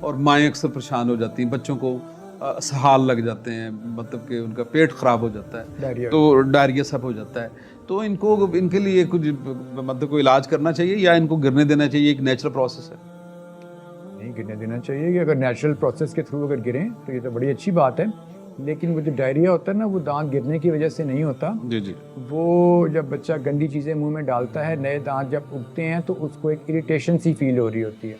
اور مائیں اکثر پریشان ہو جاتی ہیں, بچوں کو اسہال لگ جاتے ہیں, مطلب کہ ان کا پیٹ خراب ہو جاتا ہے, تو ڈائریا سب ہو جاتا ہے. تو ان کے لیے کچھ مطلب کوئی علاج کرنا چاہیے یا ان کو گرنے دینا چاہیے؟ ایک نیچرل پروسیس ہے. نہیں گرنے دینا چاہیے, کہ اگر نیچرل پروسیس کے تھرو اگر گریں تو یہ تو بڑی اچھی بات ہے, لیکن وہ جو ڈائریا ہوتا ہے نا, وہ دانت گرنے کی وجہ سے نہیں ہوتا. جی جی. وہ جب بچہ گندی چیزیں منہ میں ڈالتا ہے, نئے دانت جب اگتے ہیں تو اس کو ایک اریٹیشن سی فیل ہو رہی ہوتی ہے.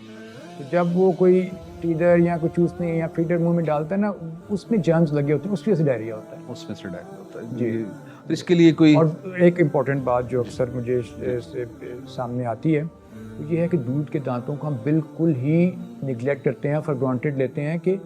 تو جب وہ کوئی ٹیدر یا کچھ چوسنے یا فیڈر منہ میں ڈالتا ہے نا, اس میں جرمز لگے ہوتے ہیں, اس وجہ سے ڈائریا ہوتا ہے. اس میں سے ڈائریا ہوتا ہے جی. تو اس کے لیے کوئی اور ایک امپورٹنٹ بات جو اکثر مجھے سامنے آتی ہے وہ یہ ہے کہ دودھ کے دانتوں کو ہم بالکل ہی نگلیکٹ کرتے ہیں, فار گرانٹیڈ لیتے ہیں کہ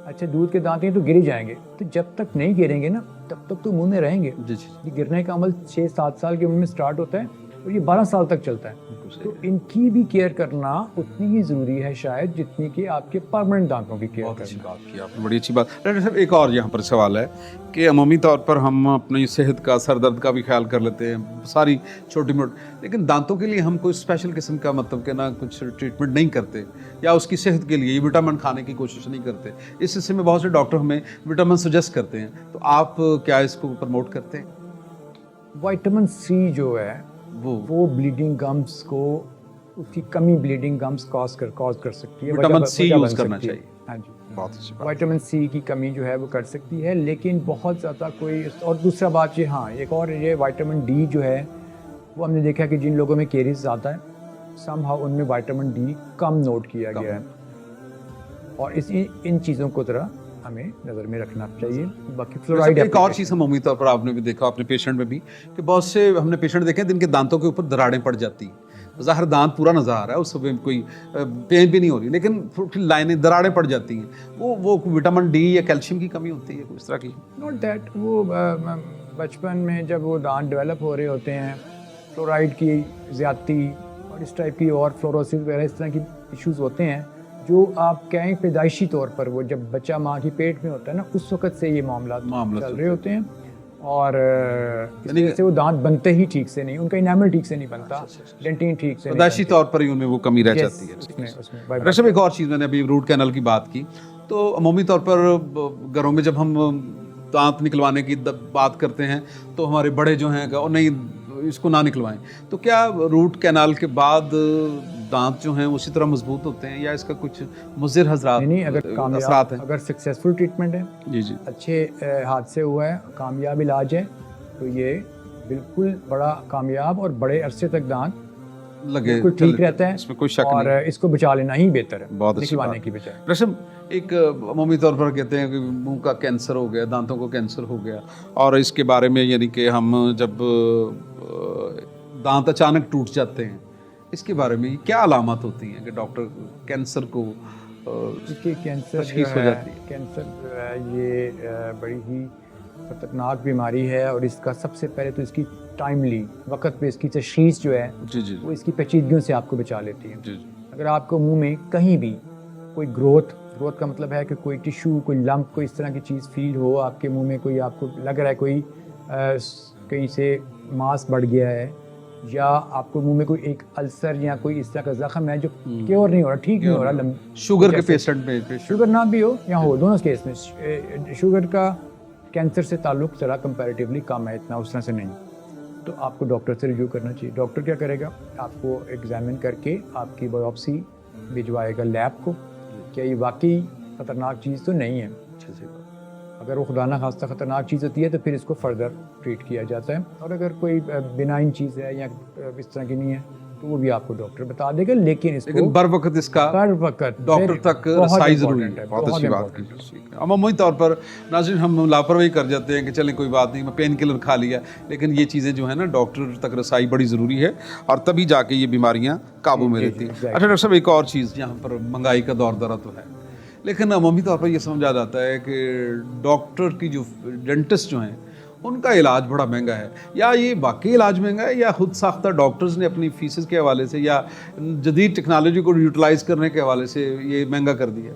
اچھا دودھ کے دانت ہیں تو گر جائیں گے. تو جب تک نہیں گریں گے نا تب تک تو منہ میں رہیں گے. جی جی. یہ گرنے کا عمل 6-7 سال کی عمر میں سٹارٹ ہوتا ہے اور یہ 12 سال تک چلتا ہے. تو ان کی بھی کیئر کرنا اتنی ہی ضروری ہے شاید جتنی کہ آپ کے پرماننٹ دانتوں کی کیئر بہت اچھی کرنا. بات کی آپ نے, بڑی اچھی بات. ڈاکٹر صاحب ایک اور یہاں پر سوال ہے کہ عمومی طور پر ہم اپنی صحت کا, سر درد کا بھی خیال کر لیتے ہیں, ساری چھوٹی موٹی, لیکن دانتوں کے لیے ہم کوئی اسپیشل قسم کا مطلب کہ نا کچھ ٹریٹمنٹ نہیں کرتے, یا اس کی صحت کے لیے وٹامن کھانے کی کوشش نہیں کرتے. اس سلسلے میں بہت سے ڈاکٹر ہمیں وٹامن سجیسٹ کرتے ہیں, تو آپ کیا اس کو پروموٹ کرتے ہیں؟ وائٹامن سی جو ہے وہ بلیڈنگ گمز کو, اس کی کمی بلیڈنگ گمز کاز کر سکتی ہے. وٹامن سی یوز کرنا چاہیے. ہاں جی, بہت اچھی بات. وائٹامن سی کی کمی جو ہے وہ کر سکتی ہے, لیکن بہت زیادہ کوئی. اور دوسرا بات یہ, ہاں ایک اور یہ وائٹامن ڈی جو ہے وہ ہم نے دیکھا کہ جن لوگوں میں کیریز زیادہ ہے سم ہاؤ ان میں وائٹامن ڈی کم نوٹ کیا گیا ہے, اور ان چیزوں کو ذرا ہمیں نظر میں رکھنا چاہیے. باقی فلورائڈ ایک اور چیز ہم عمومی طور پر آپ نے بھی دیکھا اپنے پیشنٹ میں بھی, کہ بہت سے ہم نے پیشنٹ دیکھے ہیں جن کے دانتوں کے اوپر دراڑیں پڑ جاتی ہیں. ظاہر دانت پورا نظر آ رہا ہے, اس میں کوئی پین بھی نہیں ہو رہی, لیکن لائنیں دراڑیں پڑ جاتی ہیں. وہ وٹامن ڈی یا کیلشیم کی کمی ہوتی ہے, اس طرح کی؟ نوٹ دیٹ, وہ بچپن میں جب وہ دانت ڈیولپ ہو رہے ہوتے ہیں, فلورائڈ کی زیادتی اور اس ٹائپ کی اور فلوروسس وغیرہ اس طرح کی ایشوز ہوتے ہیں جو آپ کہیں پیدائشی طور پر, وہ جب بچہ ماں کی پیٹ میں ہوتا ہے نا اس وقت سے یہ معاملات چل رہے ہوتے ہیں, اور اس وجہ سے وہ دانت بنتے ہی ٹھیک سے نہیں, ان کا انیمل ٹھیک سے نہیں بنتا, ڈینٹین ٹھیک سے پیدائشی طور پر ہی ان میں وہ کمی رہ جاتی ہے. رشم ایک اور چیز, میں نے ابھی روٹ کینال کی بات کی, تو عمومی طور پر گھروں میں جب ہم دانت نکلوانے کی بات کرتے ہیں تو ہمارے بڑے جو ہیں کہ نہیں اس کو نہ نکلوائیں, تو کیا روٹ کینال کے بعد دانت جو ہیں اسی طرح مضبوط ہوتے ہیں یا اس کا کچھ مضر حضرات اثرات ہیں؟ اگر سکسیزفل ٹریٹمنٹ ہے, جی جی, اچھے ہاتھ سے ہوا ہے, کامیاب علاج ہے, تو یہ بالکل بڑا کامیاب اور بڑے عرصے تک دانت لگے ٹھیک رہتا ہے, اس میں کوئی شک اور اس کو بچا لینا ہی بہتر ہے بہت نکلوانے کی بجائے. رشم ایک عمومی طور پر کہتے ہیں کہ منہ کا کینسر ہو گیا, دانتوں کو کینسر ہو گیا, اور اس کے بارے میں یعنی کہ ہم جب دانت اچانک ٹوٹ جاتے ہیں, اس کے بارے میں کیا علامات ہوتی ہیں کہ ڈاکٹر کینسر کو تشخیص ہو جاتی ہے؟ کینسر جو ہے یہ بڑی ہی خطرناک بیماری ہے, اور اس کا سب سے پہلے تو اس کی ٹائملی وقت پہ اس کی تشخیص جو ہے وہ اس کی پیچیدگیوں سے آپ کو بچا لیتی ہے. اگر آپ کو منہ میں کہیں بھی کوئی گروتھ کا مطلب ہے کہ کوئی ٹیشو, کوئی لمپ, کوئی اس طرح کی چیز فیل ہو آپ کے منہ میں, کوئی آپ کو لگ رہا ہے کوئی کہیں سے ماس بڑھ گیا ہے, یا آپ کو منہ میں کوئی ایک السر یا کوئی اس طرح کا زخم ہے جو کیور نہیں ہو رہا, ٹھیک نہیں ہو رہا, شوگر کے پیشنٹ میں, شوگر نہ بھی ہو یا ہو, دونوں کیس میں شوگر کا کینسر سے تعلق ذرا کمپیریٹیولی کم ہے, اتنا اس طرح سے نہیں, تو آپ کو ڈاکٹر سے رجوع کرنا چاہیے. ڈاکٹر کیا کرے گا, آپ کو ایگزامن کر کے آپ کی بایوپسی بھجوائے گا لیب کو, کیا یہ واقعی خطرناک چیز تو نہیں ہے. اگر وہ خدا نہ خواستہ خطرناک چیز ہوتی ہے تو پھر اس کو فردر ٹریٹ کیا جاتا ہے, اور اگر کوئی بینائن چیز ہے یا اس طرح کی نہیں ہے تو وہ بھی آپ کو ڈاکٹر بتا دے گا, لیکن اس کو بر وقت اس کا ڈاکٹر تک رسائی ضروری ہے. بہت اچھی بات کی. عمومی طور پر ناظرین ہم لاپرواہی کر جاتے ہیں کہ چلیں کوئی بات نہیں, میں پین کلر کھا لیا, لیکن یہ چیزیں جو ہیں نا ڈاکٹر تک رسائی بڑی ضروری ہے, اور تبھی جا کے یہ بیماریاں قابو میں رہتی ہیں. اچھا ڈاکٹر صاحب ایک اور چیز, یہاں پر مہنگائی کا دور درا تو ہے, لیکن عمومی طور پر یہ سمجھا جاتا ہے کہ ڈاکٹر کی جو ڈینٹسٹ جو ہیں ان کا علاج بڑا مہنگا ہے, یا یہ واقعی علاج مہنگا ہے یا خود ساختہ ڈاکٹرز نے اپنی فیسز کے حوالے سے یا جدید ٹیکنالوجی کو یوٹیلائز کرنے کے حوالے سے یہ مہنگا کر دیا؟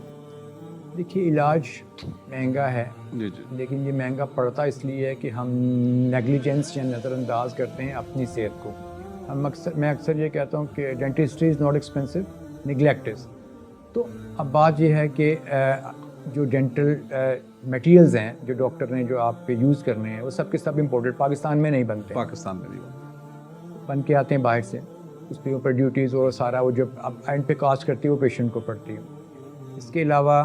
دیکھیے علاج مہنگا ہے, جی جی, لیکن یہ مہنگا پڑتا اس لیے ہے کہ ہم نیگلیجنس یا نظر انداز کرتے ہیں اپنی صحت کو. میں اکثر یہ کہتا ہوں کہ dentistry is not expensive, neglect is. تو اب بات یہ ہے کہ جو ڈینٹل میٹیریلز ہیں جو ڈاکٹر نے جو آپ پہ یوز کرنے ہیں وہ سب کے سب امپورٹڈ پاکستان میں نہیں بنتے، پاکستان میں نہیں بن کے آتے ہیں باہر سے، اس پہ اوپر ڈیوٹیز اور سارا وہ جب اب اینڈ پہ کاسٹ کرتی ہے وہ پیشنٹ کو پڑتی ہے۔ اس کے علاوہ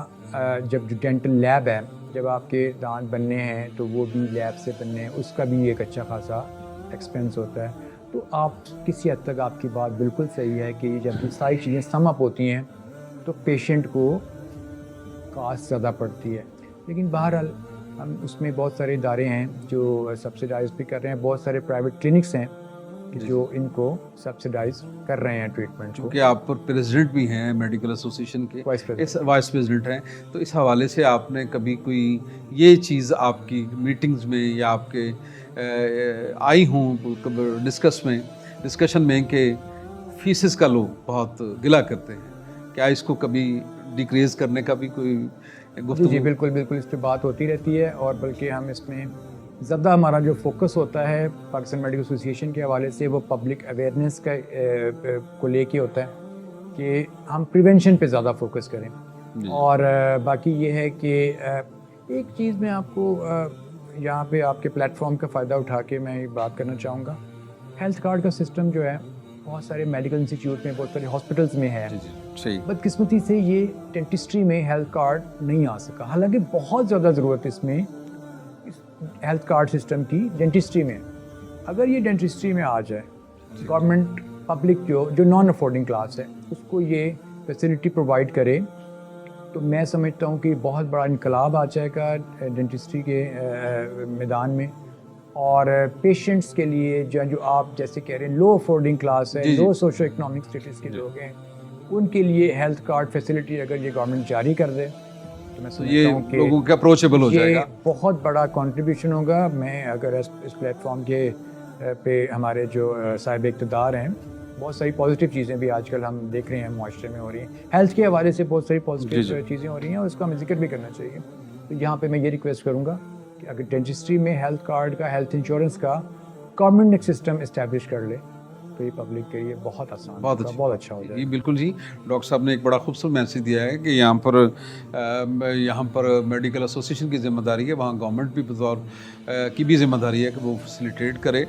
جب جو ڈینٹل لیب ہے، جب آپ کے دانت بننے ہیں تو وہ بھی لیب سے بننے ہیں، اس کا بھی ایک اچھا خاصا ایکسپینس ہوتا ہے۔ تو آپ کسی حد تک آپ کی بات بالکل صحیح ہے کہ جب یہ ساری چیزیں سم اپ ہوتی ہیں تو پیشنٹ کو کاسٹ زیادہ پڑتی ہے، لیکن بہرحال ہم اس میں بہت سارے ادارے ہیں جو سبسیڈائز بھی کر رہے ہیں، بہت سارے پرائیویٹ کلینکس ہیں کہ جو ان کو سبسیڈائز کر رہے ہیں ٹریٹمنٹ کو۔ کیونکہ آپ پریزیڈنٹ بھی ہیں میڈیکل ایسوسیشن کے، وائس وائس پریزیڈنٹ ہیں، تو اس حوالے سے آپ نے کبھی کوئی یہ چیز آپ کی میٹنگز میں یا آپ کے آئی ہوں ڈسکشن میں کہ فیسز کا لوگ بہت گلا کرتے ہیں، کیا اس کو کبھی ڈیکریز کرنے کا بھی کوئی گفتگو؟ جی بالکل بالکل، اس پہ بات ہوتی رہتی ہے، اور بلکہ ہم اس میں زیادہ ہمارا جو فوکس ہوتا ہے پاکستان میڈیکل ایسوسیشن کے حوالے سے وہ پبلک اویئرنیس کا کو لے کے ہوتا ہے کہ ہم پریونشن پہ زیادہ فوکس کریں۔ اور باقی یہ ہے کہ ایک چیز میں آپ کو یہاں پہ آپ کے پلیٹ فارم کا فائدہ اٹھا کے میں یہ بات کرنا چاہوں گا، ہیلتھ کارڈ کا سسٹم جو ہے بہت سارے میڈیکل انسٹیٹیوٹ میں، بہت سارے ہاسپٹلس میں ہے، صحیح، بدقسمتی سے یہ ڈینٹسٹری میں ہیلتھ کارڈ نہیں آ سکا، حالانکہ بہت زیادہ ضرورت اس میں ہیلتھ کارڈ سسٹم کی ڈینٹسٹری میں۔ اگر یہ ڈینٹسٹری میں آ جائے، گورنمنٹ پبلک جو نان افورڈنگ کلاس ہے اس کو یہ فیسلٹی پرووائڈ کرے تو میں سمجھتا ہوں کہ بہت بڑا انقلاب آ جائے گا ڈینٹسٹری کے میدان میں، اور پیشنٹس کے لیے جو آپ جیسے کہہ رہے ہیں لو افورڈنگ کلاس ہے، لو سوشو اکنامک اسٹیٹس کے لوگ ہیں، ان کے لیے ہیلتھ کارڈ فیسلٹی اگر یہ گورنمنٹ جاری کر دے تو میں سمجھتا ہوں کہ لوگوں کے اپروچیبل ہو جائے گا، یہ بہت بڑا کنٹریبیوشن ہوگا۔ میں اگر اس پلیٹ فارم کے پہ ہمارے جو صاحب اقتدار ہیں، بہت ساری پازیٹیو چیزیں بھی آج کل ہم دیکھ رہے ہیں معاشرے میں ہو رہی ہیں، ہیلتھ کے حوالے سے بہت ساری پازیٹیو چیزیں ہو رہی ہیں اور اس کا ہمیں ذکر بھی کرنا چاہیے۔ تو یہاں پہ میں یہ ریکویسٹ کروں گا کہ اگر ڈینٹسٹری میں ہیلتھ کارڈ کا، ہیلتھ انشورنس کا گورنمنٹ ایک سسٹم اسٹیبلش کر لے تو یہ پبلک کے لیے بہت آسان ہوگا، بہت اچھا ہو جائے گا۔ جی بالکل جی، ڈاکٹر صاحب نے ایک بڑا خوبصورت میسیج دیا ہے کہ یہاں پر میڈیکل ایسوسیشن کی ذمہ داری ہے، وہاں گورنمنٹ بھی بطور کی بھی ذمہ داری ہے کہ وہ فیسیلیٹیٹ کرے